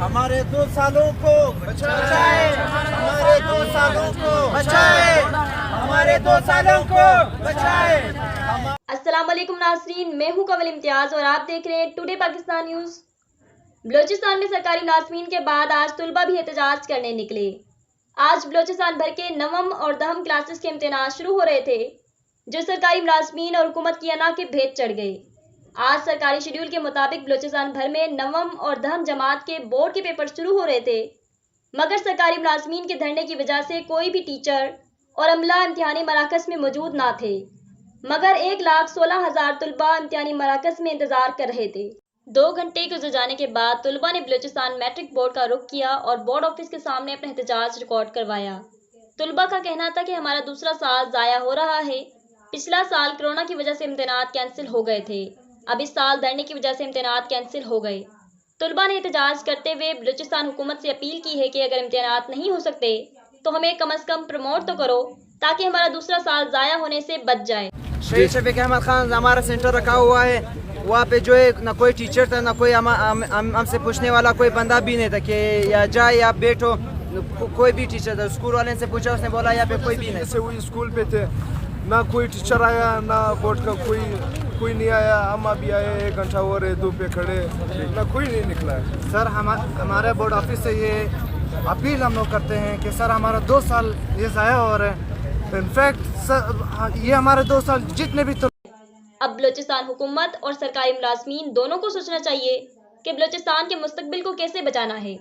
ہمارے 2 سالوں کو بچائے، ہمارے 2 سالوں کو بچائے، ہمارے 2 سالوں کو بچائے۔ السلام علیکم ناظرین، میں ہوں کمل امتیاز اور آپ دیکھ رہے ہیں ٹوڈے پاکستان نیوز۔ بلوچستان میں سرکاری ملازمین کے بعد آج طلبہ بھی احتجاج کرنے نکلے۔ آج بلوچستان بھر کے 9ویں اور 10ویں کلاسز کے امتحانات شروع ہو رہے تھے، جو سرکاری ملازمین اور حکومت کی انا کے بھیت چڑھ گئے۔ آج سرکاری شیڈول کے مطابق بلوچستان بھر میں 9ویں اور 10ویں جماعت کے بورڈ کے پیپر شروع ہو رہے تھے، مگر سرکاری ملازمین کے دھرنے کی وجہ سے کوئی بھی ٹیچر اور عملہ امتحانی مراکز میں موجود نہ تھے، مگر 1,16,000 طلبہ امتحانی مراکز میں انتظار کر رہے تھے۔ 2 گھنٹے گزر جانے کے بعد طلبہ نے بلوچستان میٹرک بورڈ کا رخ کیا اور بورڈ آفس کے سامنے اپنا احتجاج ریکارڈ کروایا۔ طلبہ کا کہنا تھا کہ ہمارا دوسرا سال ضائع ہو رہا ہے۔ پچھلا سال کرونا کی وجہ سے امتحانات کینسل ہو گئے تھے، اب اس سال دھرنے کی وجہ سے امتحانات کینسل ہو گئے۔ طلبہ نے احتجاج کرتے ہوئے بلوچستان حکومت سے اپیل کی ہے کہ اگر امتحانات نہیں ہو سکتے تو ہمیں کم از کم پروموٹ تو کرو تاکہ ہمارا دوسرا سال ضائع ہونے سے بچ جائے۔ شہید شفیق احمد خان ہمارا سینٹر رکھا ہوا ہے، وہاں پہ جو ہے نہ کوئی ٹیچر تھا، نہ کوئی ہم سے پوچھنے والا کوئی بندہ بھی نہیں تھا کہ یا جائے یا بیٹھو، کوئی بھی ٹیچر تھا۔ اسکول والے سے پوچھا، اس نے بولا یہاں پہ کوئی بھی نہیں۔ سے وہی اسکول پہ تھے، نہ کوئی ٹیچر آیا، نہ بورڈ کا کوئی نہیں آیا۔ ہم ابھی آئے 1 گھنٹہ ہو رہے دھوپ پہ کھڑے، نہ کوئی نہیں نکلا ہے۔ سر ہمارے بورڈ آفس سے یہ اپیل ہم لوگ کرتے ہیں کہ سر ہمارا 2 سال یہ ضائع ہو رہے ہیں۔ انفیکٹ سر یہ ہمارے 2 سال جتنے بھی اب بلوچستان حکومت اور سرکاری ملازمین دونوں کو سوچنا چاہیے کہ بلوچستان کے مستقبل کو کیسے بچانا ہے۔